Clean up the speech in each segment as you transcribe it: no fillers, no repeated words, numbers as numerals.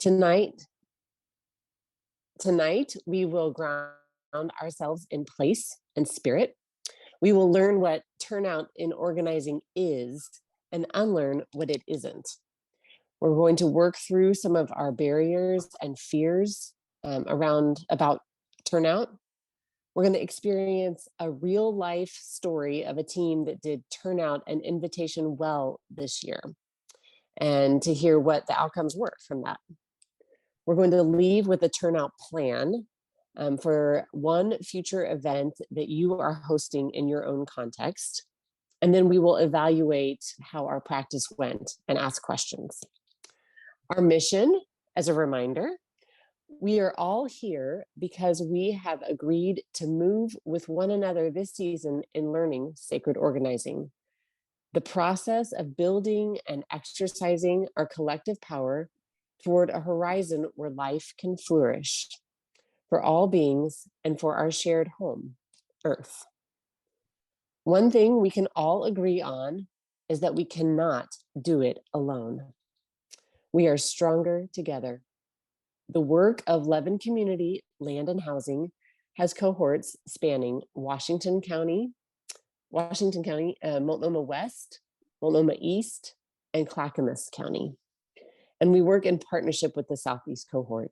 Tonight, we will ground ourselves in place and spirit. We will learn what turnout in organizing is and unlearn what it isn't. We're going to work through some of our barriers and fears about turnout. We're going to experience a real life story of a team that did Turnout and Invitation well this year, and to hear what the outcomes were from that. We're going to leave with a turnout plan for one future event that you are hosting in your own context. And then we will evaluate how our practice went and ask questions. Our mission, as a reminder, we are all here because we have agreed to move with one another this season in learning sacred organizing. The process of building and exercising our collective power toward a horizon where life can flourish for all beings and for our shared home, Earth. One thing we can all agree on is that we cannot do it alone. We are stronger together. The work of Levin Community Land and Housing has cohorts spanning Washington County, Multnomah West, Multnomah East, and Clackamas County. And we work in partnership with the Southeast cohort.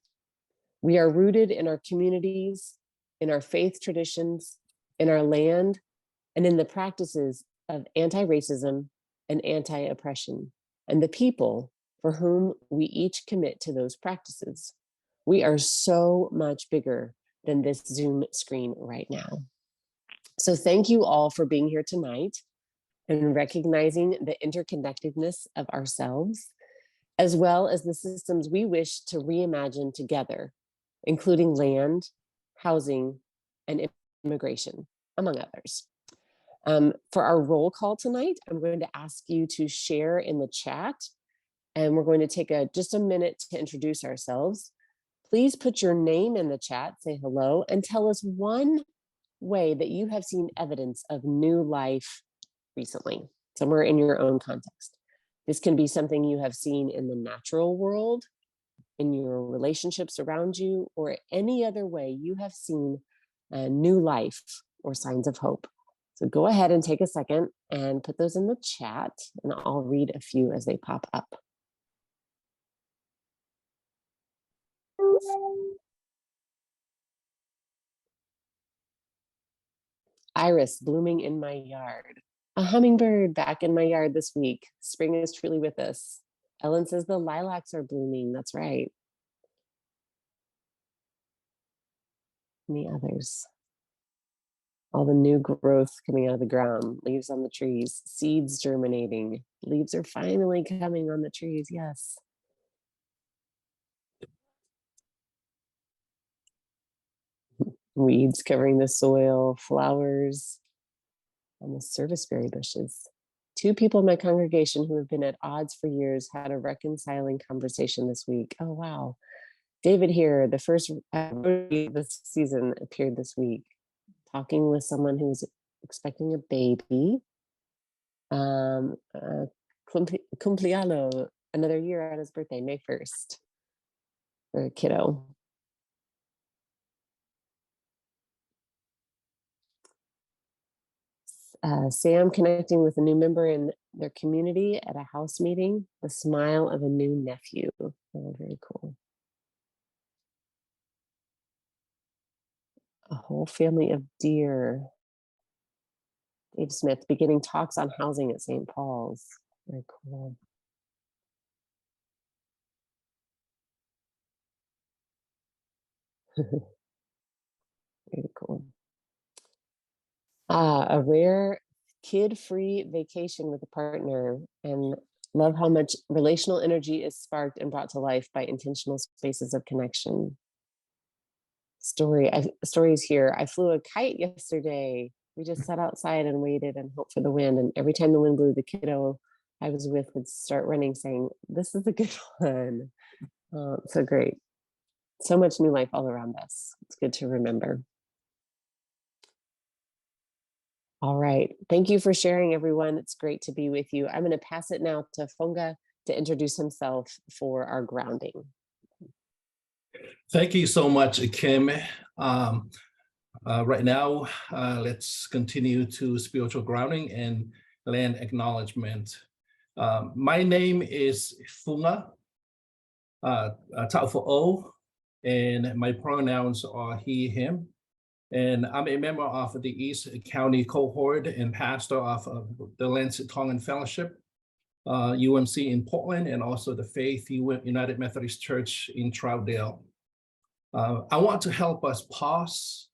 We are rooted in our communities, in our faith traditions, in our land, and in the practices of anti-racism and anti-oppression, and the people for whom we each commit to those practices. We are so much bigger than this Zoom screen right now. So thank you all for being here tonight and recognizing the interconnectedness of ourselves, as well as the systems we wish to reimagine together, including land, housing, and immigration, among others. For our roll call tonight, I'm going to ask you to share in the chat, and we're going to take just a minute to introduce ourselves. Please put your name in the chat, say hello, and tell us one way that you have seen evidence of new life recently, somewhere in your own context. This can be something you have seen in the natural world, in your relationships around you, or any other way you have seen a new life or signs of hope. So go ahead and take a second and put those in the chat, and I'll read a few as they pop up. Iris blooming in my yard. A hummingbird back in my yard this week. Spring is truly with us. Ellen says the lilacs are blooming. That's right. Any others? All the new growth coming out of the ground, leaves on the trees, seeds germinating. Leaves are finally coming on the trees, yes. Weeds covering the soil, flowers on the serviceberry bushes. Two people in my congregation who have been at odds for years had a reconciling conversation this week. Oh, wow. David here, the first this season appeared this week, talking with someone who was expecting a baby. Cumpliano, another year on his birthday, May 1st, for a kiddo. Sam connecting with a new member in their community at a house meeting, the smile of a new nephew. Oh, very cool. A whole family of deer. Dave Smith beginning talks on housing at St. Paul's. Very cool. Very cool. A rare kid-free vacation with a partner, and love how much relational energy is sparked and brought to life by intentional spaces of connection. Stories here. I flew a kite yesterday. We just sat outside and waited and hoped for the wind. And every time the wind blew, the kiddo I was with would start running, saying, "This is a good one." So great. So much new life all around us. It's good to remember. All right. Thank you for sharing, everyone. It's great to be with you. I'm going to pass it now to Fonga to introduce himself for our grounding. Thank you so much, Kim. Right now, let's continue to spiritual grounding and land acknowledgement. My name is Funga Taufa'o, and my pronouns are he, him. And I'm a member of the East County cohort and pastor of the Lancet Tongan Fellowship, UMC in Portland, and also the Faith United Methodist Church in Troutdale. I want to help us pause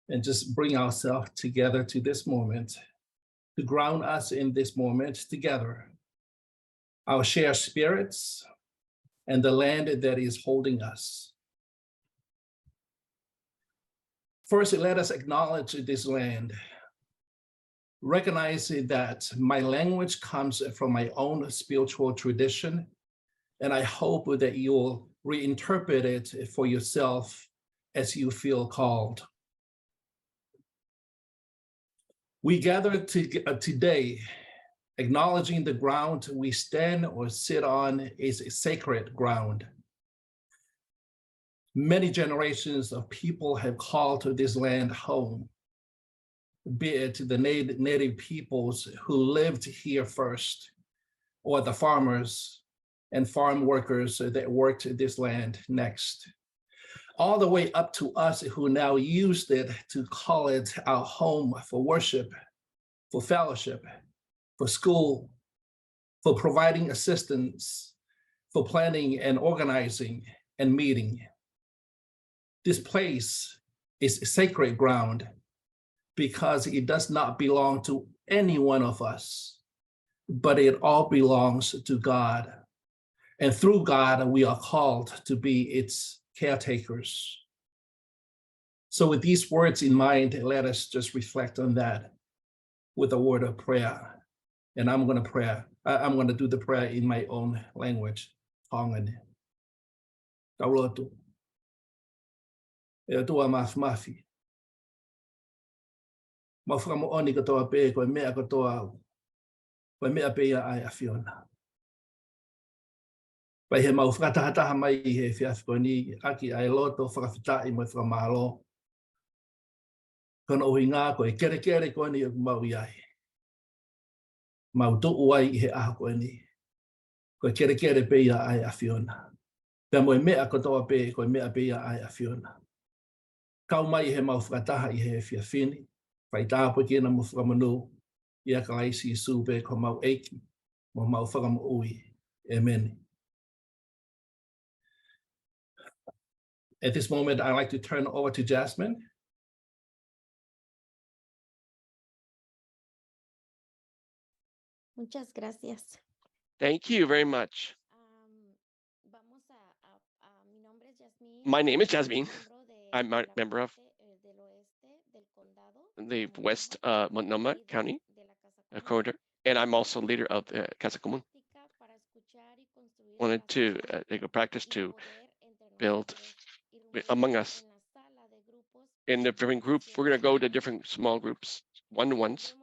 and just bring ourselves together to this moment, to ground us in this moment together, our shared spirits and the land that is holding us. First, let us acknowledge this land, recognizing that my language comes from my own spiritual tradition, and I hope that you'll reinterpret it for yourself as you feel called. We gather today, acknowledging the ground we stand or sit on is a sacred ground. Many generations of people have called this land home, be it the native peoples who lived here first, or the farmers and farm workers that worked this land next, all the way up to us who now used it to call it our home for worship, for fellowship, for school, for providing assistance, for planning and organizing and meeting. This place is sacred ground because it does not belong to any one of us, but it all belongs to God. And through God, we are called to be its caretakers. So with these words in mind, let us just reflect on that with a word of prayer. And I'm going to do the prayer in my own language, Tongan. Taulotu. E tua mafi. Maframo oni katoa pe ko mea katoa. Ko mea pe ia ai afiona. Pai he mau whakatahataha mai I he whiawhikoni aki ai loto whakawhitai mo whakamalo. Kono ohi ngā koe kere koni o mau iai. Mau tu'u ai I he aha koe ni. Koe kere pe ia ai afiona. Pea moe mea katoa pe koe mea pe ia ai afiona. Kau mai he mau whakataha I he whiawhini. Pai tāpo kina mo whakamanu. Ia ka laisi Isu pe ko mau eiki. Mo mau whakamo ui. Amen. At this moment, I'd like to turn over to Jasmine. Muchas gracias. Thank you very much. My name is Jasmine. I'm a member of the West Multnomah County Corridor, and I'm also leader of Casa Común. Wanted to take a practice to build among us in the different groups. We're going to go to different small groups, one-to-ones.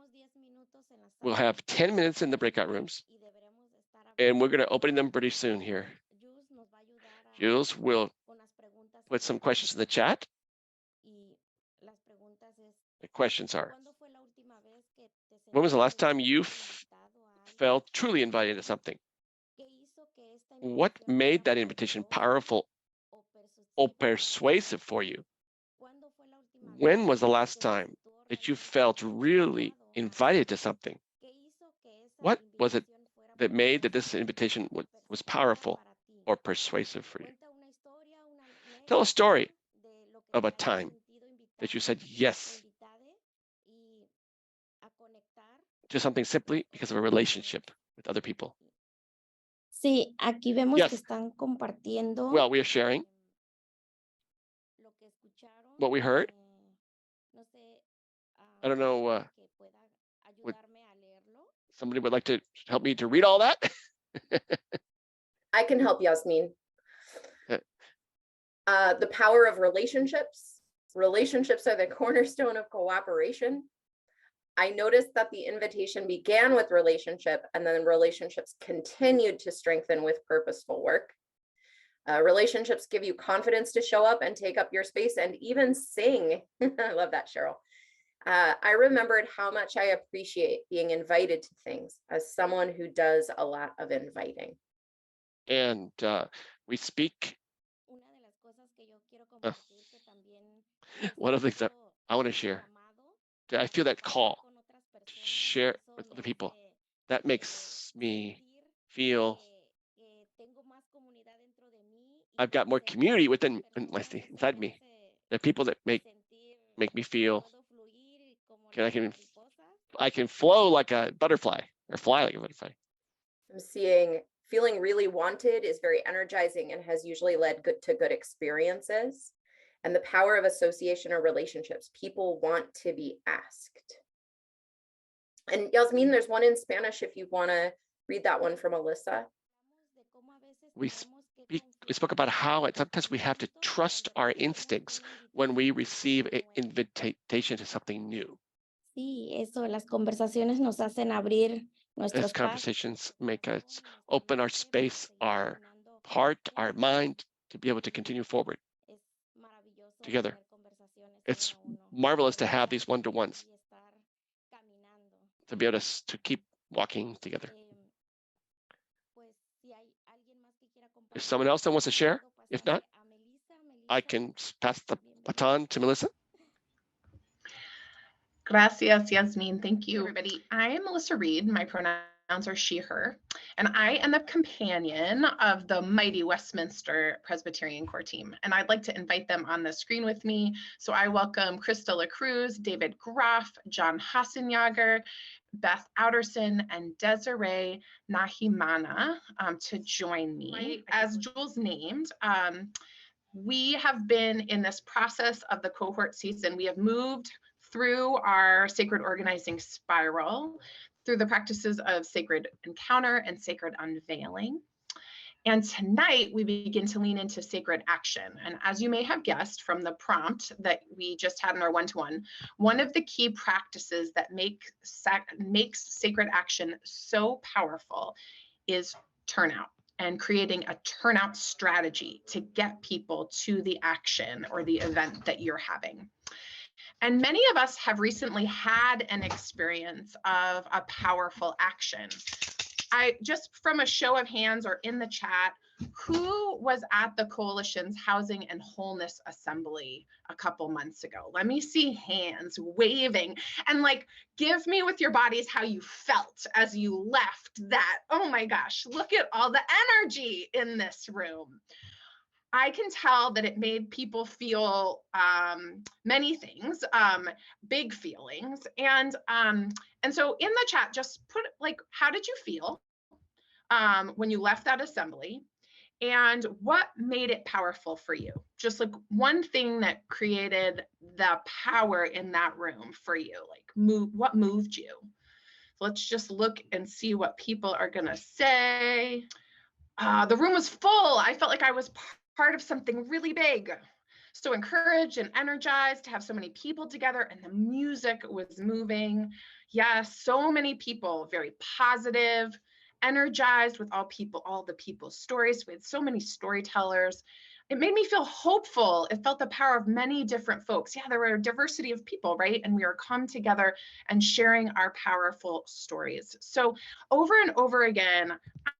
We'll have 10 minutes in the breakout rooms, and we're going to open them pretty soon here. Jules will put some questions in the chat. The questions are, when was the last time you felt truly invited to something? What made that invitation powerful or persuasive for you? When was the last time that you felt really invited to something? What was it that made that this invitation was powerful or persuasive for you? Tell a story of a time that you said yes to something simply because of a relationship with other people. Sí, aquí vemos Yes. que están compartiendo. Well, we are sharing what we heard. I don't know. Somebody would like to help me to read all that? I can help, Yasmin. The power of relationships. Relationships are the cornerstone of cooperation. I noticed that the invitation began with relationship and then relationships continued to strengthen with purposeful work. Relationships give you confidence to show up and take up your space and even sing. I love that, Cheryl. I remembered how much I appreciate being invited to things as someone who does a lot of inviting. And we speak. One of the things that I want to share, that I feel that call to share with other people, that makes me feel I've got more community within inside me. The people that make me feel I can flow like a butterfly or fly like a butterfly. I'm feeling really wanted is very energizing and has usually led to good experiences. And the power of association or relationships. People want to be asked. And Yasmin, there's one in Spanish if you want to read that one from Alyssa. We spoke about how sometimes we have to trust our instincts when we receive an invitation to something new. Sí, eso, las conversaciones nos hacen abrir These nuestros conversations make us open our space, our heart, our mind to be able to continue forward together. It's marvelous to have these one-to-ones, to be able to keep walking together. If someone else that wants to share, if not, I can pass the baton to Melissa. Gracias, Yasmin. Thank you, everybody. I am Melissa Reed. My pronouns are she, her, and I am the companion of the mighty Westminster Presbyterian Core team. And I'd like to invite them on the screen with me. So I welcome Krista LaCruz, David Graff, John Hassenjager, Beth Outerson, and Desiree Nahimana to join me. As Jules named, we have been in this process of the cohort season. We have moved through our sacred organizing spiral, through the practices of sacred encounter and sacred unveiling. And tonight we begin to lean into sacred action. And as you may have guessed from the prompt that we just had in our one-to-one, one of the key practices that makes sacred action so powerful is turnout, and creating a turnout strategy to get people to the action or the event that you're having. And many of us have recently had an experience of a powerful action. I just, from a show of hands or in the chat, who was at the Coalition's Housing and Wholeness Assembly a couple months ago? Let me see hands waving, and like, give me with your bodies how you felt as you left that. Oh my gosh, look at all the energy in this room. I can tell that it made people feel many things, big feelings. And so in the chat, just put like, how did you feel when you left that assembly? And what made it powerful for you? Just like one thing that created the power in that room for you, like what moved you? Let's just look and see what people are gonna say. The room was full. I felt like I was part of something really big. So encouraged and energized to have so many people together, and the music was moving. Yes, so many people, very positive, energized with all the people's stories. We had so many storytellers. It made me feel hopeful. It felt the power of many different folks. Yeah, there were a diversity of people, right? And we were come together and sharing our powerful stories. So over and over again,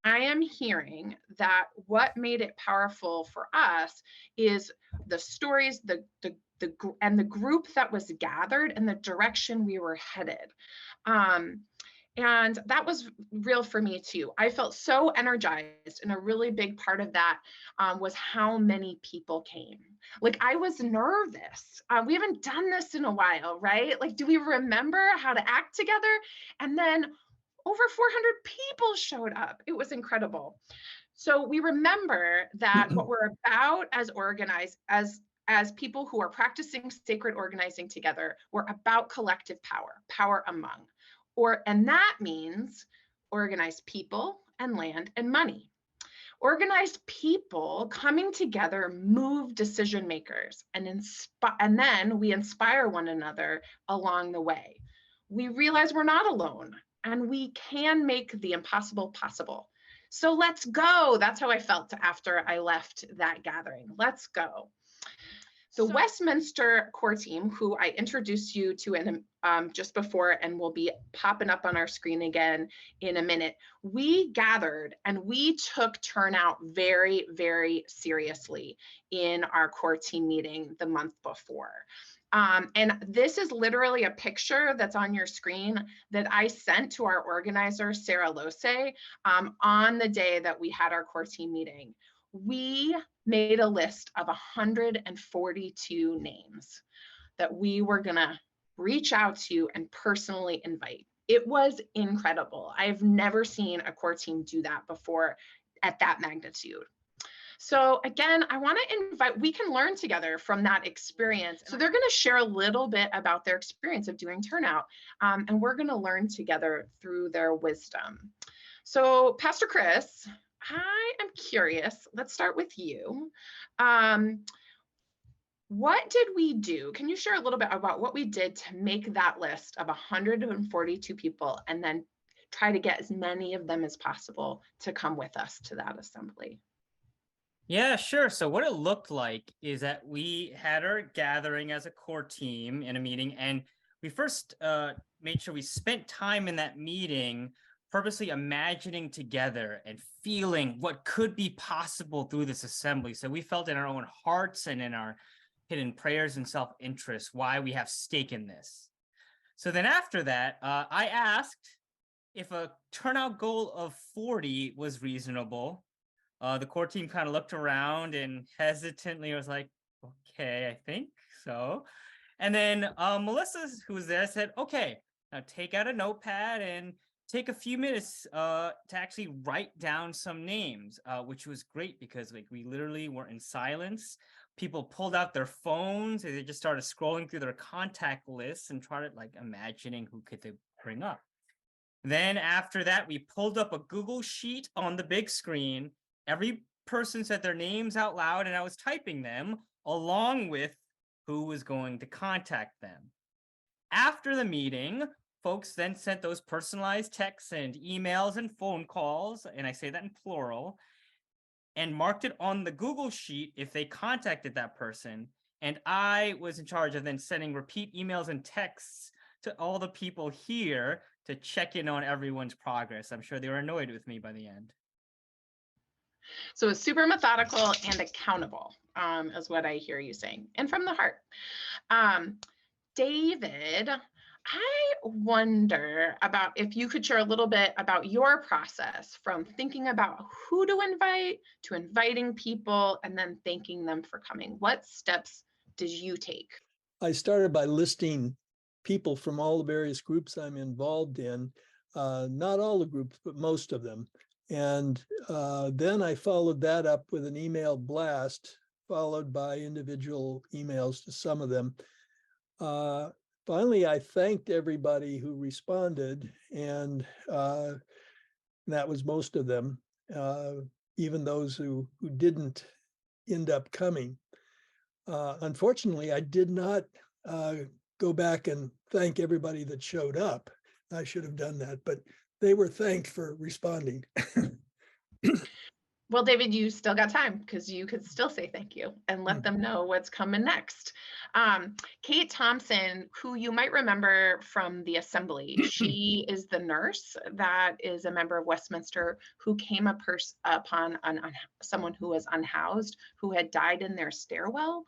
I am hearing that what made it powerful for us is the stories, and the group that was gathered and the direction we were headed. And that was real for me too. I felt so energized, and a really big part of that was how many people came. Like, I was nervous. We haven't done this in a while, right? Like, do we remember how to act together? And then over 400 people showed up. It was incredible. So we remember that what we're about as organized, as people who are practicing sacred organizing together, we're about collective power among. And that means organized people and land and money. Organized people coming together move decision makers, and then we inspire one another along the way. We realize we're not alone, and we can make the impossible possible. So let's go. That's how I felt after I left that gathering. Let's go. The Westminster core team, who I introduced you to in just before and will be popping up on our screen again in a minute, we gathered and we took turnout very, very seriously in our core team meeting the month before. And this is literally a picture that's on your screen that I sent to our organizer, Sarah Lose, on the day that we had our core team meeting. We made a list of 142 names that we were gonna reach out to and personally invite. It was incredible. I've never seen a core team do that before at that magnitude. So again, I want to invite, we can learn together from that experience. So they're going to share a little bit about their experience of doing turnout, and we're going to learn together through their wisdom. So Pastor Chris, I am curious, let's start with you. What did we do? Can you share a little bit about what we did to make that list of 142 people and then try to get as many of them as possible to come with us to that assembly? Yeah, sure. So what it looked like is that we had our gathering as a core team in a meeting, and we first made sure we spent time in that meeting purposely imagining together and feeling what could be possible through this assembly. So we felt in our own hearts and in our hidden prayers and self-interest why we have stake in this. So then after that, I asked if a turnout goal of 40 was reasonable. The core team kind of looked around and hesitantly was like, okay, I think so. And then Melissa, who was there, said, okay, now take out a notepad and take a few minutes to actually write down some names, which was great because like we literally were in silence. People pulled out their phones and they just started scrolling through their contact lists and tried like imagining who could they bring up. Then after that, we pulled up a Google sheet on the big screen. Every person said their names out loud and I was typing them along with who was going to contact them. After the meeting, folks then sent those personalized texts and emails and phone calls, and I say that in plural, and marked it on the Google sheet if they contacted that person. And I was in charge of then sending repeat emails and texts to all the people here to check in on everyone's progress. I'm sure they were annoyed with me by the end. So it's super methodical and accountable, is what I hear you saying, and from the heart. David, I wonder about if you could share a little bit about your process from thinking about who to invite to inviting people and then thanking them for coming. What steps did you take? I started by listing people from all the various groups I'm involved in, not all the groups, but most of them. And then I followed that up with an email blast, followed by individual emails to some of them. Finally, I thanked everybody who responded, and that was most of them, even those who didn't end up coming. Unfortunately, I did not go back and thank everybody that showed up. I should have done that, but they were thanked for responding. Well, David, you still got time because you could still say thank you and let them know what's coming next. Kate Thompson, who you might remember from the assembly, she is the nurse that is a member of Westminster who came upon someone who was unhoused, who had died in their stairwell.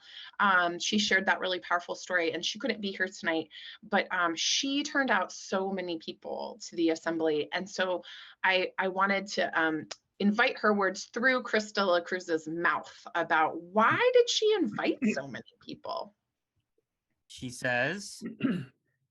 She shared that really powerful story, and she couldn't be here tonight, but she turned out so many people to the assembly. And so I wanted to invite her words through Cristela Cruz's mouth about why did she invite so many people? She says,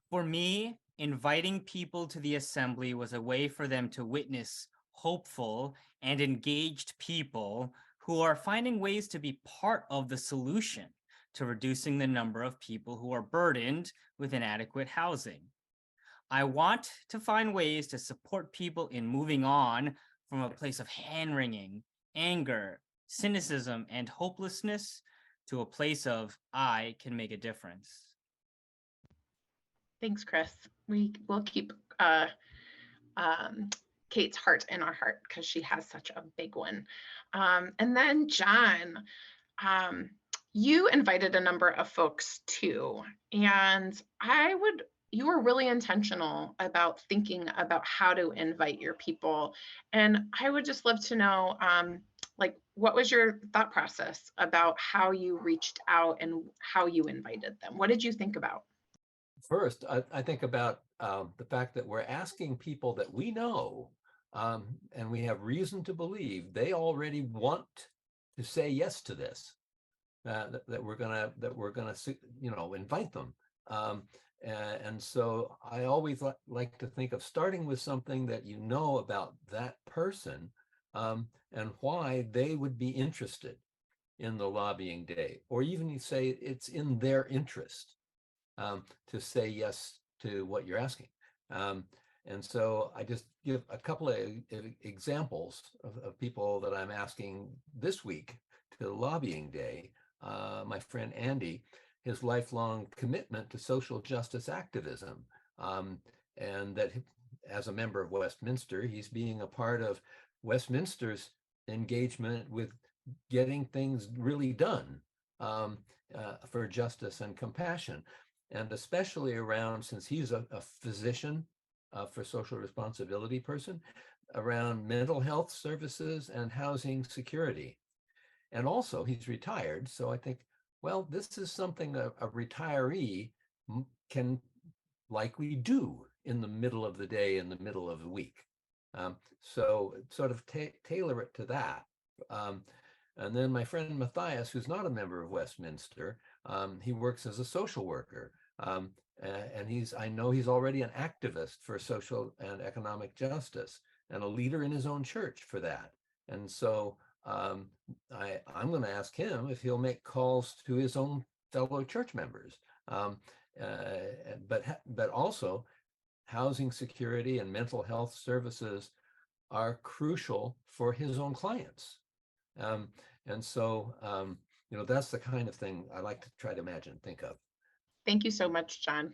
for me, inviting people to the assembly was a way for them to witness hopeful and engaged people who are finding ways to be part of the solution to reducing the number of people who are burdened with inadequate housing. I want to find ways to support people in moving on from a place of hand-wringing, anger, cynicism, and hopelessness to a place of I can make a difference. Thanks, Chris. We will keep Kate's heart in our heart because she has such a big one. And then John, you invited a number of folks too, and you were really intentional about thinking about how to invite your people. And I would just love to know, like, what was your thought process about how you reached out and how you invited them? What did you think about? First, I think about the fact that we're asking people that we know, and we have reason to believe they already want to say yes to this. That we're gonna invite them. And so I always like to think of starting with something that you know about that person, and why they would be interested in the lobbying day, or even you say it's in their interest to say yes to what you're asking. And so I just give a couple of examples of people that I'm asking this week to lobbying day. My friend Andy, his lifelong commitment to social justice activism, and that as a member of Westminster, he's being a part of Westminster's engagement with getting things really done for justice and compassion, and especially around, since he's a physician for social responsibility person, around mental health services and housing security. And also he's retired. So I think, well, this is something a retiree can likely do in the middle of the day, in the middle of the week. So sort of tailor it to that. And then my friend Matthias, who's not a member of Westminster, he works as a social worker. And I know he's already an activist for social and economic justice and a leader in his own church for that. And so I'm going to ask him if he'll make calls to his own fellow church members. But also housing security and mental health services are crucial for his own clients. And so, that's the kind of thing I like to try to think of. Thank you so much, John.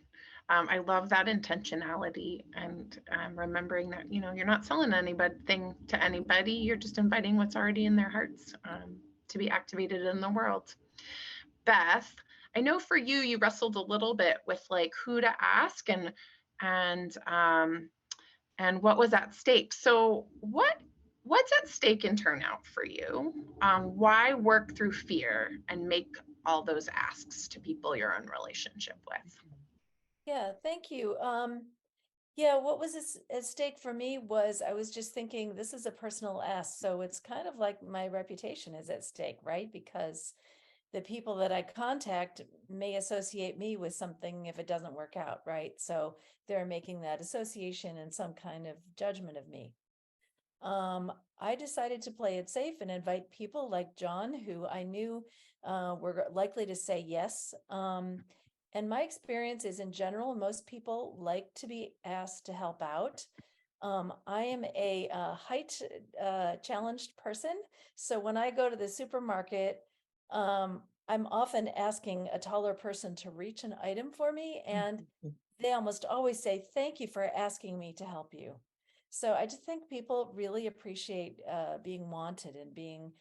I love that intentionality and remembering that, you're not selling anything to anybody. You're just inviting what's already in their hearts to be activated in the world. Beth, I know for you, you wrestled a little bit with like who to ask and what was at stake. So what's at stake in Turnout for you? Why work through fear and make all those asks to people you're in relationship with? Yeah, thank you. Yeah, what was at stake for me was I was just thinking this is a personal ask. So it's kind of like my reputation is at stake, right? Because the people that I contact may associate me with something if it doesn't work out, right? So they're making that association and some kind of judgment of me. I decided to play it safe and invite people like John, who I knew were likely to say yes. And my experience is in general, most people like to be asked to help out. I am a height challenged person. So when I go to the supermarket, I'm often asking a taller person to reach an item for me. And they almost always say, "Thank you for asking me to help you." So I just think people really appreciate being wanted and being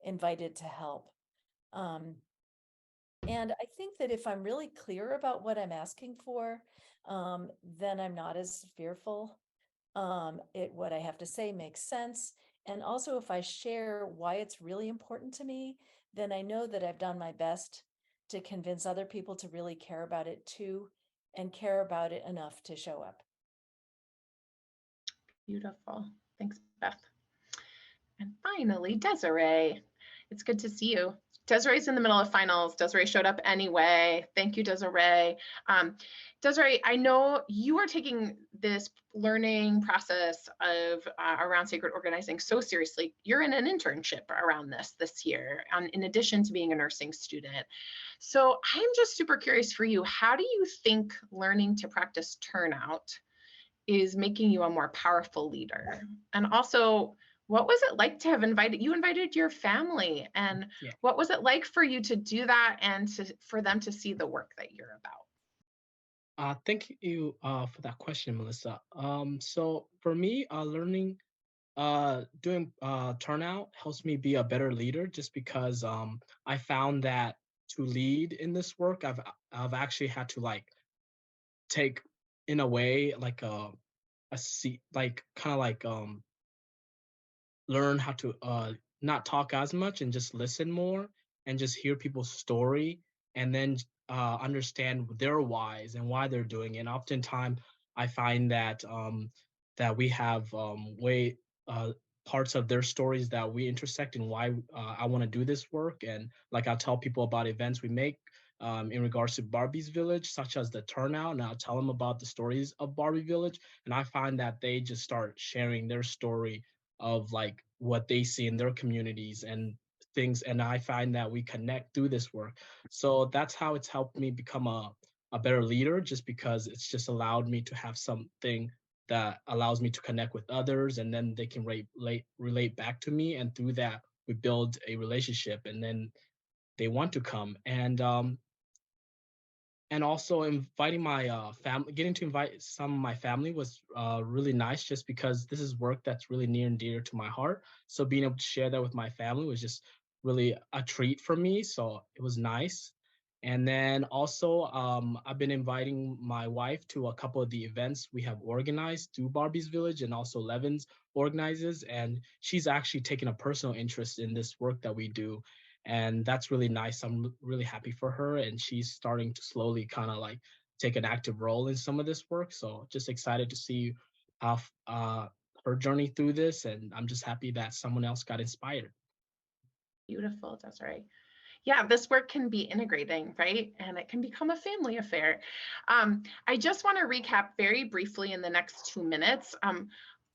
invited to help. And I think that if I'm really clear about what I'm asking for, then I'm not as fearful. What I have to say makes sense. And also, if I share why it's really important to me, then I know that I've done my best to convince other people to really care about it too, and care about it enough to show up. Beautiful. Thanks, Beth. And finally, Desiree. It's good to see you. Desiree's in the middle of finals. Desiree showed up anyway. Thank you, Desiree. Desiree, I know you are taking this learning process of around sacred organizing so seriously. You're in an internship around this year, in addition to being a nursing student. So I'm just super curious for you. How do you think learning to practice turnout is making you a more powerful leader? And also, what was it like to have invited your family, and what was it like for you to do that and for them to see the work that you're about? Thank you for that question, Melissa. So for me, learning doing Turnout helps me be a better leader, just because I found that to lead in this work, I've actually had to like take, in a way, like a seat, like kind of like learn how to not talk as much and just listen more and just hear people's story, and then understand their whys and why they're doing it. And oftentimes I find that that we have way parts of their stories that we intersect in why I want to do this work. And like I'll tell people about events we make in regards to Barbie's Village, such as the Turnout, and I'll tell them about the stories of Barbie Village. And I find that they just start sharing their story of like what they see in their communities and things. And I find that we connect through this work. So that's how it's helped me become a better leader, just because it's just allowed me to have something that allows me to connect with others, and then they can relate back to me. And through that, we build a relationship, and then they want to come. And also inviting my family, getting to invite some of my family was really nice, just because this is work that's really near and dear to my heart. So being able to share that with my family was just really a treat for me. So it was nice. And then also, I've been inviting my wife to a couple of the events we have organized through Barbie's Village, and also Levin's organizes. And she's actually taken a personal interest in this work that we do, and that's really nice. I'm really happy for her, and she's starting to slowly kind of like take an active role in some of this work. So just excited to see how her journey through this, and I'm just happy that someone else got inspired. Beautiful, Desiree. Yeah, this work can be integrating, right? And it can become a family affair. I just want to recap very briefly in the next 2 minutes.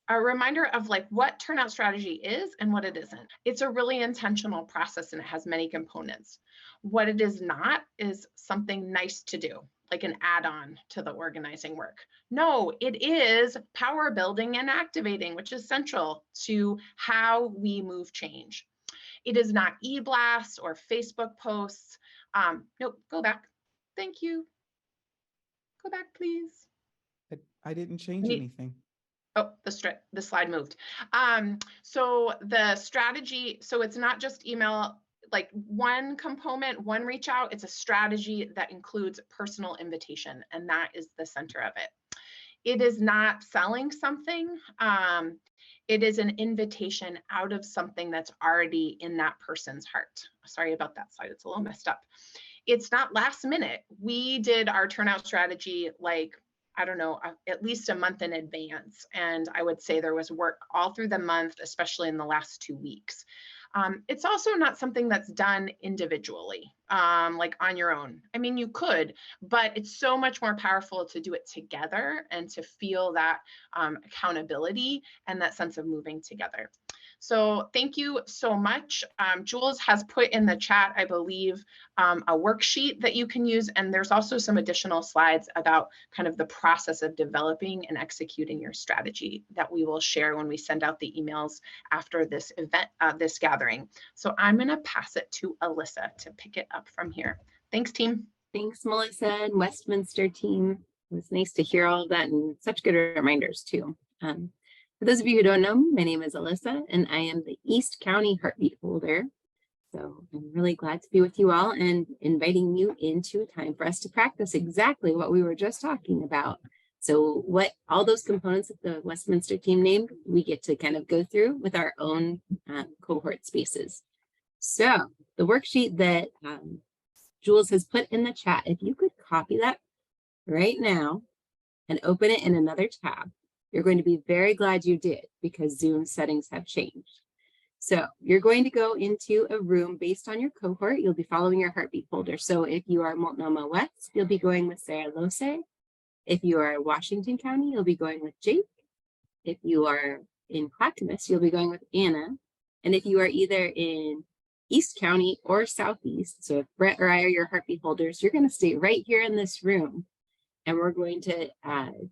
A reminder of like what turnout strategy is and what it isn't. It's a really intentional process, and it has many components. What it is not is something nice to do, like an add-on to the organizing work. No, it is power building and activating, which is central to how we move change. It is not e-blasts or Facebook posts. Nope, go back. Thank you. Go back, please. I didn't change anything. Oh, the slide moved. So the strategy, so it's not just email, like one component, one reach out, it's a strategy that includes personal invitation, and that is the center of it. It is not selling something. It is an invitation out of something that's already in that person's heart. Sorry about that slide, it's a little messed up. It's not last minute. We did our turnout strategy like, I don't know, at least a month in advance. And I would say there was work all through the month, especially in the last 2 weeks. It's also not something that's done individually, like on your own. I mean, you could, but it's so much more powerful to do it together and to feel that accountability and that sense of moving together. So thank you so much. Jules has put in the chat, I believe, a worksheet that you can use. And there's also some additional slides about kind of the process of developing and executing your strategy that we will share when we send out the emails after this event, this gathering. So I'm going to pass it to Alyssa to pick it up from here. Thanks, team. Thanks, Melissa and Westminster team. It was nice to hear all of that, and such good reminders too. For those of you who don't know me, my name is Alyssa, and I am the East County Heartbeat Holder. So I'm really glad to be with you all and inviting you into a time for us to practice exactly what we were just talking about. So what all those components that the Westminster team named, we get to kind of go through with our own cohort spaces. So the worksheet that Jules has put in the chat, if you could copy that right now and open it in another tab, you're going to be very glad you did, because Zoom settings have changed. So you're going to go into a room based on your cohort. You'll be following your heartbeat folder. So if you are Multnomah West, you'll be going with Sarah Lose. If you are Washington County, you'll be going with Jake. If you are in Clackamas, you'll be going with Anna. And if you are either in East County or Southeast, so if Brett or I are your heartbeat holders, you're going to stay right here in this room. And we're going to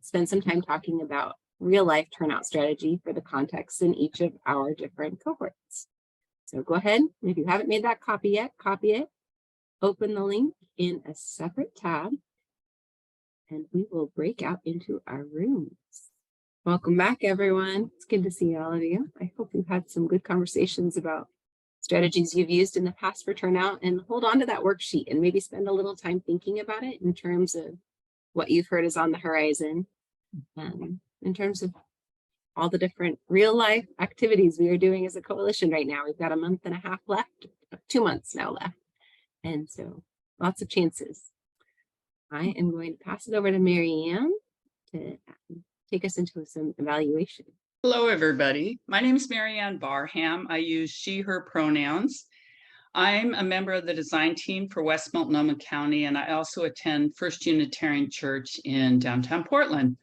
spend some time talking about real life turnout strategy for the context in each of our different cohorts. So go ahead, if you haven't made that copy yet, copy it, open the link in a separate tab, and we will break out into our rooms. Welcome back, everyone. It's good to see all of you. I hope you've had some good conversations about strategies you've used in the past for turnout, and hold on to that worksheet and maybe spend a little time thinking about it in terms of what you've heard is on the horizon, in terms of all the different real life activities we are doing as a coalition right now. We've got a month and a half left, 2 months now left. And so lots of chances. I am going to pass it over to Mary Ann to take us into some evaluation. Hello, everybody. My name is Mary Ann Barham. I use she, her pronouns. I'm a member of the design team for West Multnomah County, and I also attend First Unitarian Church in downtown Portland.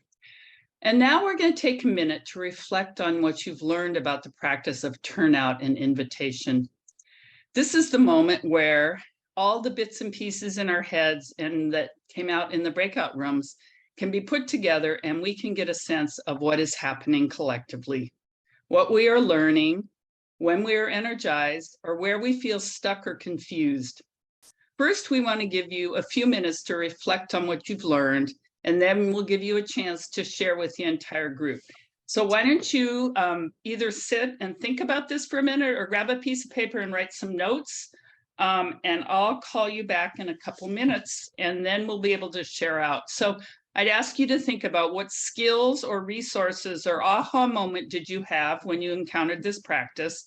And now we're going to take a minute to reflect on what you've learned about the practice of turnout and invitation. This is the moment where all the bits and pieces in our heads and that came out in the breakout rooms can be put together, and we can get a sense of what is happening collectively, what we are learning, when we are energized, or where we feel stuck or confused. First, we want to give you a few minutes to reflect on what you've learned, and then we'll give you a chance to share with the entire group. So why don't you either sit and think about this for a minute, or grab a piece of paper and write some notes, and I'll call you back in a couple minutes, and then we'll be able to share out. So I'd ask you to think about what skills or resources or aha moment did you have when you encountered this practice?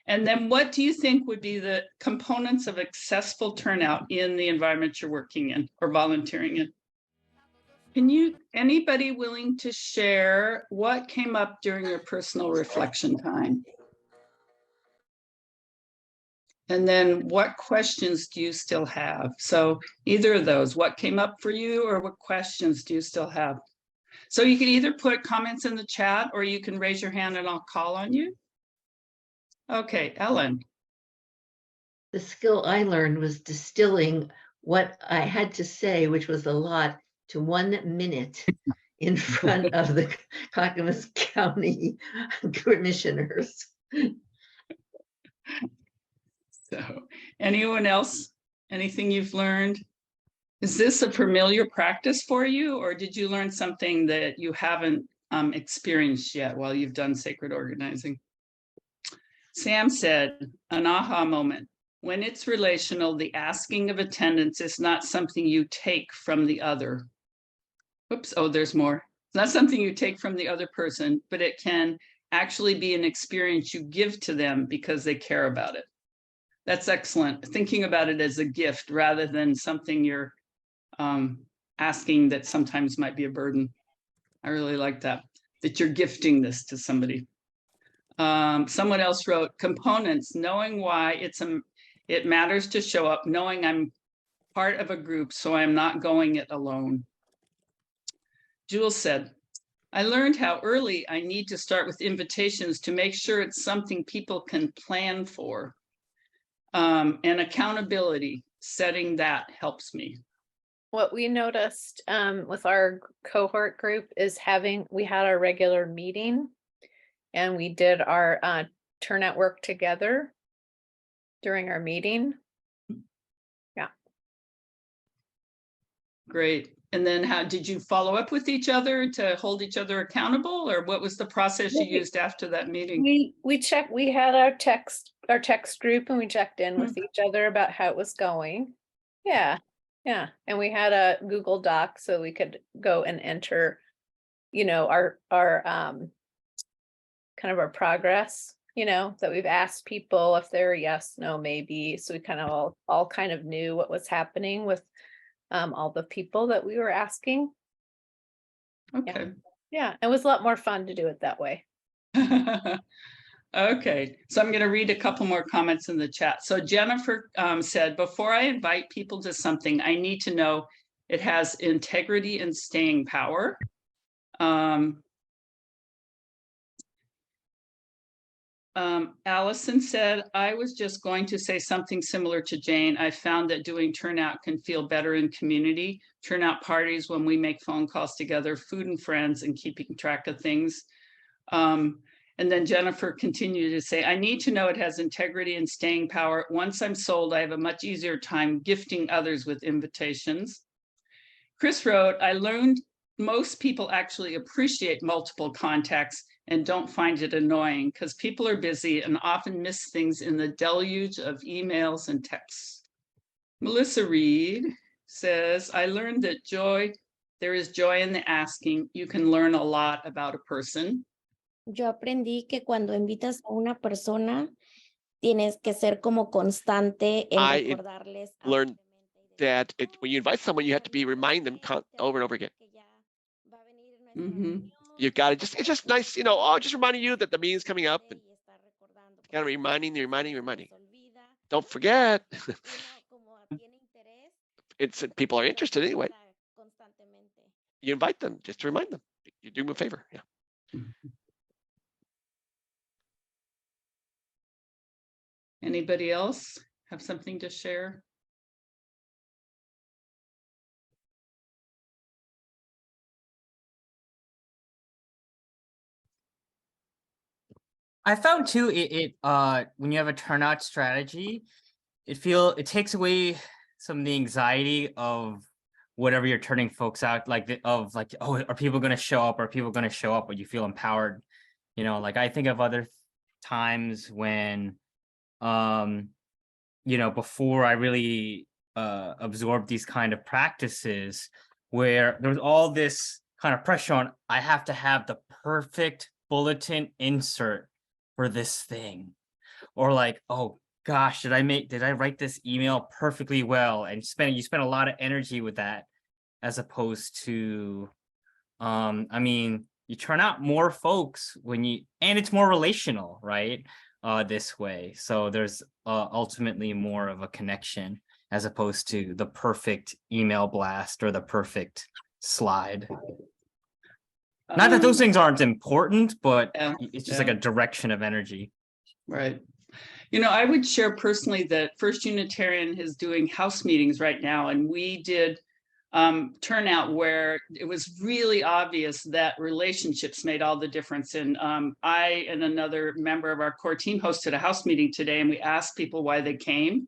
And then what do you think would be the components of successful turnout in the environment you're working in or volunteering in? Anybody willing to share what came up during your personal reflection time? And then what questions do you still have? So either of those, what came up for you, or what questions do you still have? So you can either put comments in the chat, or you can raise your hand and I'll call on you. Okay, Ellen. The skill I learned was distilling what I had to say, which was a lot, to 1 minute in front of the Clackamas County commissioners. So anyone else, anything you've learned? Is this a familiar practice for you, or did you learn something that you haven't experienced yet while you've done sacred organizing? Sam said, an aha moment. When it's relational, the asking of attendance is not something you take from the other. Oops, oh, there's more. It's not something you take from the other person, but it can actually be an experience you give to them because they care about it. That's excellent. Thinking about it as a gift rather than something you're asking that sometimes might be a burden. I really like that you're gifting this to somebody. Someone else wrote, components, knowing why it matters to show up, knowing I'm part of a group, so I'm not going it alone. Jules said, I learned how early I need to start with invitations to make sure it's something people can plan for. And accountability, setting that helps me. What we noticed with our cohort group is we had our regular meeting, and we did our turnout work together during our meeting. Yeah. Great. And then how did you follow up with each other to hold each other accountable, or what was the process you used after that meeting? We checked, we had our text group, and we checked in with each other about how it was going. Yeah. Yeah. And we had a Google Doc so we could go and enter, our kind of our progress, that we've asked people if they're yes, no, maybe. So we kind of all kind of knew what was happening with all the people that we were asking. Okay. Yeah. It was a lot more fun to do it that way. Okay, so I'm going to read a couple more comments in the chat. So Jennifer said, before I invite people to something, I need to know it has integrity and staying power. Allison said, I was just going to say something similar to Jane. I found that doing turnout can feel better in community. Turnout parties when we make phone calls together, food and friends, and keeping track of things. And then Jennifer continued to say, I need to know it has integrity and staying power. Once I'm sold, I have a much easier time gifting others with invitations. Chris wrote, I learned most people actually appreciate multiple contacts and don't find it annoying because people are busy and often miss things in the deluge of emails and texts. Melissa Reed says, I learned that there is joy in the asking. You can learn a lot about a person. Yo aprendí que cuando invitas a una persona, tienes que ser como constante en I recordarles. learned that when you invite someone, you have to remind them over and over again. Mhm. You got to it's just nice, just reminding you that the meeting's coming up. And kind of reminding. Don't forget. People are interested anyway. You invite them just to remind them. You do them a favor. Yeah. Anybody else have something to share? I found too when you have a turnout strategy, it takes away some of the anxiety of whatever you're turning folks out, oh, are people going to show up? Are people going to show up? Or you feel empowered? Like I think of other times when, before I really absorbed these kind of practices, where there was all this kind of pressure on, I have to have the perfect bulletin insert for this thing, or like, oh gosh, did I write this email perfectly well? And you spend a lot of energy with that, as opposed to, you turn out more folks and it's more relational, right? This way. So there's ultimately more of a connection as opposed to the perfect email blast or the perfect slide. Not that those things aren't important, but it's just like a direction of energy. Right. I would share personally that First Unitarian is doing house meetings right now, and we did turnout where it was really obvious that relationships made all the difference. And I and another member of our core team hosted a house meeting today, and we asked people why they came.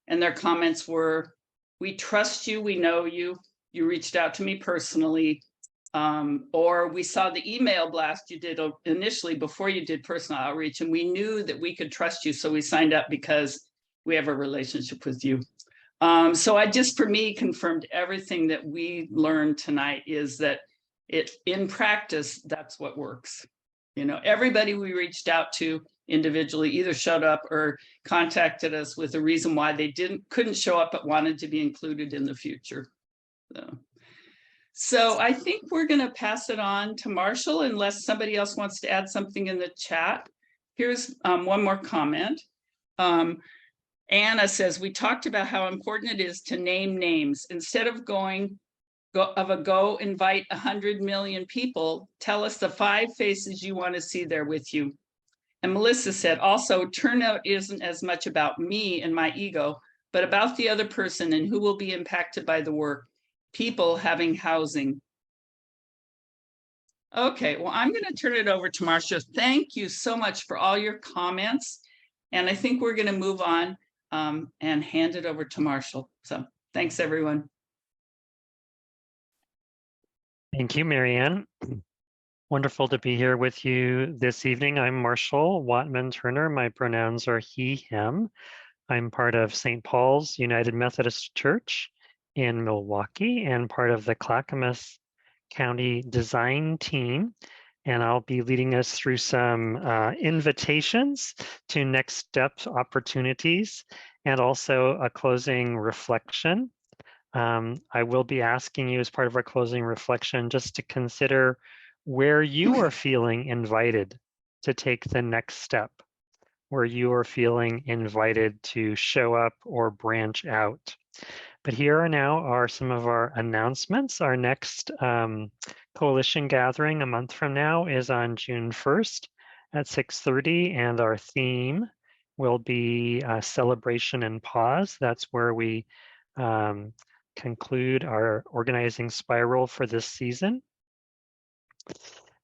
And their comments were, we trust you, we know you, you reached out to me personally, or we saw the email blast you did initially before you did personal outreach, and we knew that we could trust you, so we signed up because we have a relationship with you. So I just, for me, confirmed everything that we learned tonight, is that in practice, that's what works. Everybody we reached out to individually either showed up or contacted us with a reason why they couldn't show up but wanted to be included in the future. So I think we're going to pass it on to Marshall unless somebody else wants to add something in the chat. Here's one more comment. Anna says, we talked about how important it is to name names. Instead of invite 100 million people, tell us the 5 faces you want to see there with you. And Melissa said, also, turnout isn't as much about me and my ego, but about the other person and who will be impacted by the work. People having housing. Okay, well, I'm going to turn it over to Marcia. Thank you so much for all your comments. And I think we're going to move on and hand it over to Marshall. So thanks, everyone. Thank you, Marianne. Wonderful to be here with you this evening. I'm Marshall Watman Turner. My pronouns are he, him. I'm part of St. Paul's United Methodist Church in Milwaukee and part of the Clackamas County Design Team. And I'll be leading us through some invitations to next steps opportunities and also a closing reflection. I will be asking you as part of our closing reflection just to consider where you are feeling invited to take the next step, where you are feeling invited to show up or branch out. But here are some of our announcements. Our next coalition gathering a month from now is on June 1st at 6:30, and our theme will be celebration and pause. That's where we conclude our organizing spiral for this season.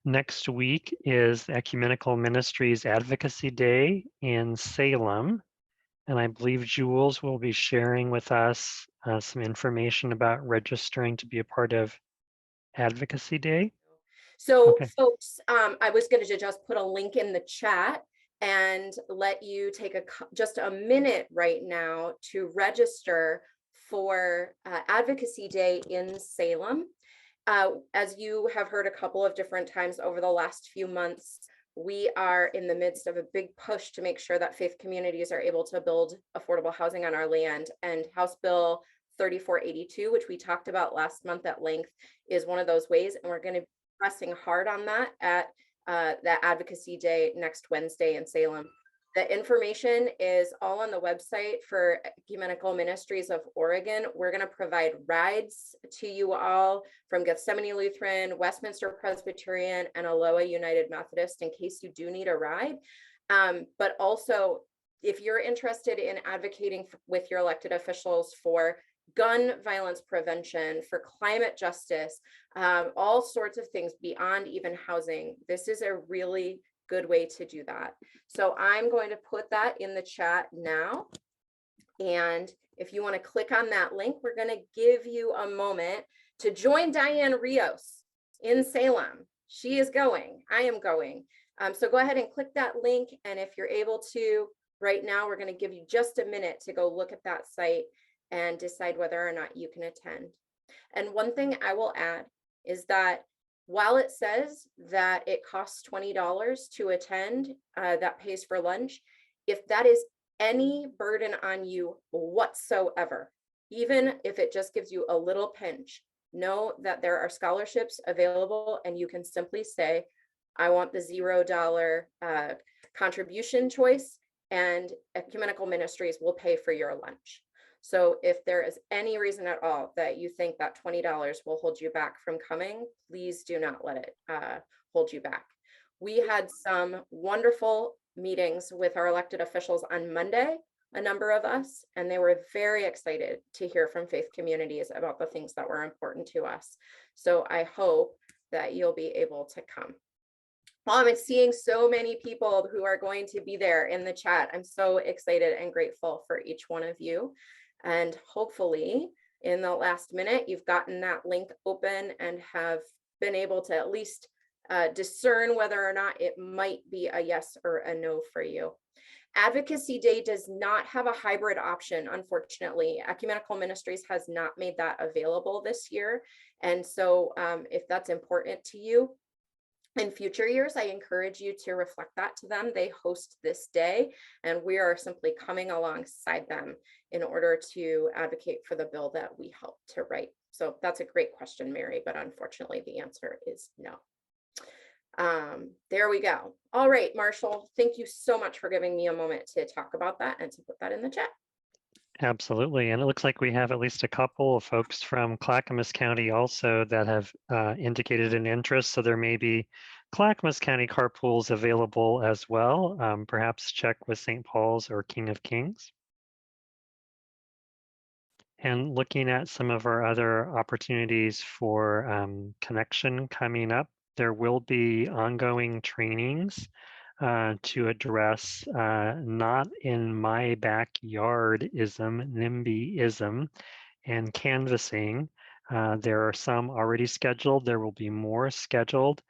Next week is the Ecumenical Ministries Advocacy Day in Salem. And I believe Jules will be sharing with us some information about registering to be a part of Advocacy Day? So Okay. folks, I was going to just put a link in the chat and let you take just a minute right now to register for Advocacy Day in Salem. As you have heard a couple of different times over the last few months, we are in the midst of a big push to make sure that faith communities are able to build affordable housing on our land. And House Bill 3482, which we talked about last month at length, is one of those ways. And we're going to be pressing hard on that at that Advocacy Day next Wednesday in Salem. The information is all on the website for Ecumenical Ministries of Oregon. We're going to provide rides to you all from Gethsemane Lutheran, Westminster Presbyterian, and Aloha United Methodist in case you do need a ride. But also, if you're interested in advocating with your elected officials for gun violence prevention, for climate justice, all sorts of things beyond even housing, this is a really good way to do that. So I'm going to put that in the chat now. And if you want to click on that link, we're going to give you a moment to join Diane Rios in Salem. She is going, I am going. So go ahead and click that link. And if you're able to, right now, we're going to give you just a minute to go look at that site and decide whether or not you can attend. And one thing I will add is that while it says that it costs $20 to attend, that pays for lunch, if that is any burden on you whatsoever, even if it just gives you a little pinch, know that there are scholarships available and you can simply say, I want the $0 contribution choice, and Ecumenical Ministries will pay for your lunch. So if there is any reason at all that you think that $20 will hold you back from coming, please do not let it hold you back. We had some wonderful meetings with our elected officials on Monday, a number of us, and they were very excited to hear from faith communities about the things that were important to us. So I hope that you'll be able to come. Well, I'm seeing so many people who are going to be there in the chat. I'm so excited and grateful for each one of you. And hopefully in the last minute, you've gotten that link open and have been able to at least discern whether or not it might be a yes or a no for you. Advocacy Day does not have a hybrid option, unfortunately. Ecumenical Ministries has not made that available this year. And so if that's important to you, in future years, I encourage you to reflect that to them. They host this day, and we are simply coming alongside them in order to advocate for the bill that we helped to write. So that's a great question, Mary, but unfortunately the answer is no. There we go. All right, Marshall, thank you so much for giving me a moment to talk about that and to put that in the chat. Absolutely. And it looks like we have at least a couple of folks from Clackamas County also that have indicated an interest. So there may be Clackamas County carpools available as well. Perhaps check with St. Paul's or King of Kings. And looking at some of our other opportunities for connection coming up, there will be ongoing trainings to address not in my backyardism, NIMBYism, and canvassing. There are some already scheduled. There will be more scheduled.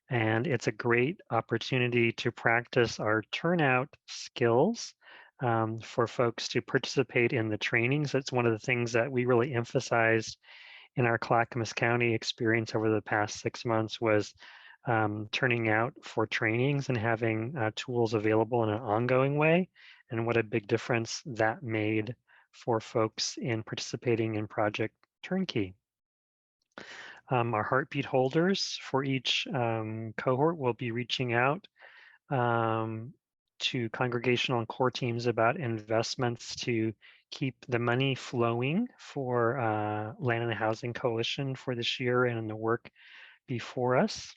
And it's a great opportunity to practice our turnout skills for folks to participate in the trainings. That's one of the things that we really emphasized in our Clackamas County experience over the past 6 months was turning out for trainings and having tools available in an ongoing way, and what a big difference that made for folks in participating in Project Turnkey. Our heartbeat holders for each cohort will be reaching out to congregational and core teams about investments to keep the money flowing for Land and Housing Coalition for this year and in the work before us.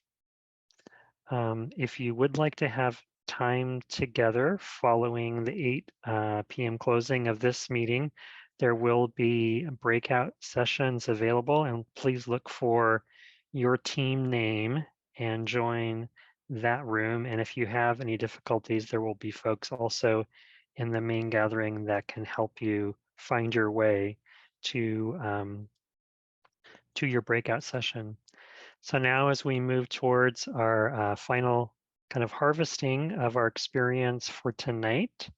If you would like to have time together following the 8 p.m. closing of this meeting, there will be breakout sessions available, and please look for your team name and join that room. And if you have any difficulties, there will be folks also in the main gathering that can help you find your way to your breakout session. So now as we move towards our final kind of harvesting of our experience for tonight,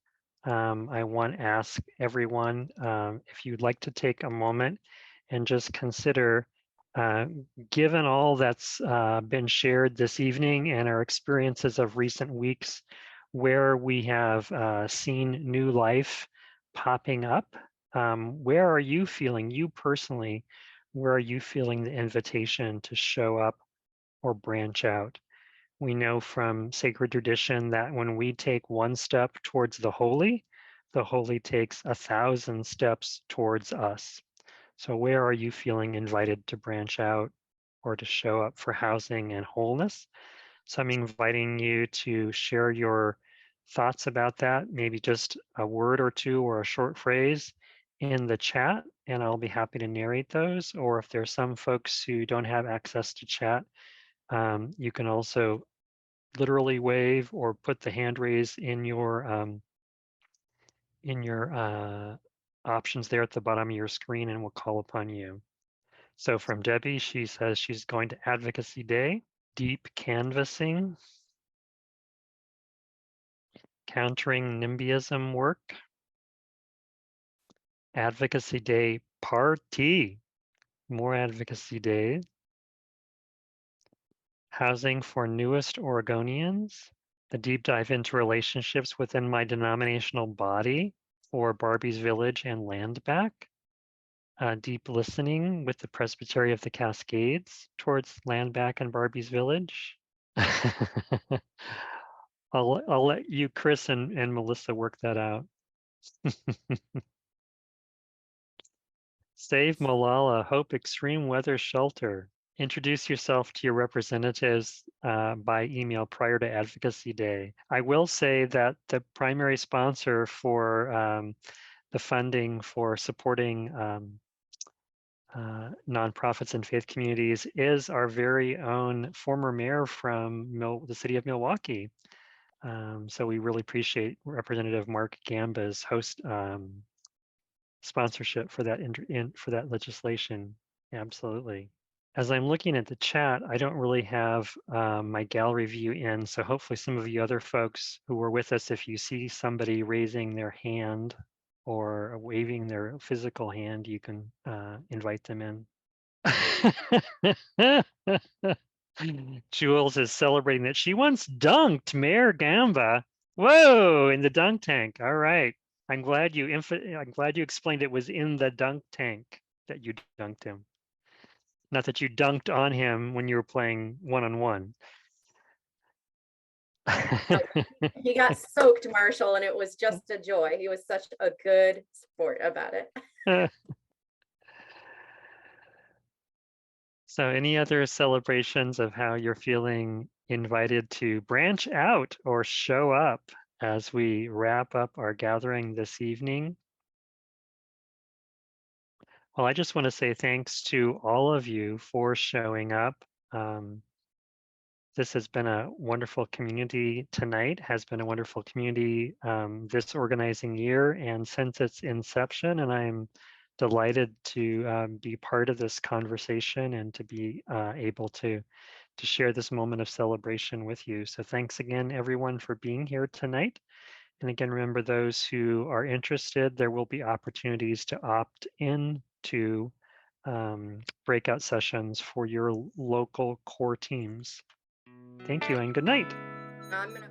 I want to ask everyone if you'd like to take a moment and just consider, given all that's been shared this evening and our experiences of recent weeks, where we have seen new life popping up, where are you feeling, you personally, where are you feeling the invitation to show up or branch out? We know from sacred tradition that when we take one step towards the holy takes 1,000 steps towards us. So where are you feeling invited to branch out or to show up for housing and wholeness? So I'm inviting you to share your thoughts about that, maybe just a word or two or a short phrase in the chat, and I'll be happy to narrate those. Or if there's some folks who don't have access to chat, you can also literally wave or put the hand raise in your options there at the bottom of your screen, and we'll call upon you. So from Debbie, she says she's going to Advocacy Day, deep canvassing, countering NIMBYism work, Advocacy Day party, more Advocacy Days, housing for newest Oregonians, a deep dive into relationships within my denominational body for Barbie's Village and Land Back, deep listening with the Presbytery of the Cascades towards Land Back and Barbie's Village. I'll let you, Chris and Melissa, work that out. Save Malala, Hope Extreme Weather Shelter. Introduce yourself to your representatives by email prior to Advocacy Day. I will say that the primary sponsor for the funding for supporting nonprofits and faith communities is our very own former mayor from the city of Milwaukee. So we really appreciate Representative Mark Gamba's host sponsorship for that for that legislation. Absolutely. As I'm looking at the chat, I don't really have my gallery view in, so hopefully some of you other folks who were with us, if you see somebody raising their hand or waving their physical hand, you can invite them in. Jules is celebrating that she once dunked Mayor Gamba. Whoa, in the dunk tank. All right. I'm glad you explained it was in the dunk tank that you dunked him. Not that you dunked on him when you were playing one-on-one. He got soaked, Marshall, and it was just a joy. He was such a good sport about it. So any other celebrations of how you're feeling invited to branch out or show up as we wrap up our gathering this evening? Well, I just want to say thanks to all of you for showing up. This has been a wonderful community tonight, has been a wonderful community this organizing year and since its inception, and I'm delighted to be part of this conversation and to be able to share this moment of celebration with you. So thanks again, everyone, for being here tonight. And again, remember, those who are interested, there will be opportunities to opt in to breakout sessions for your local core teams. Thank you and good night. I'm gonna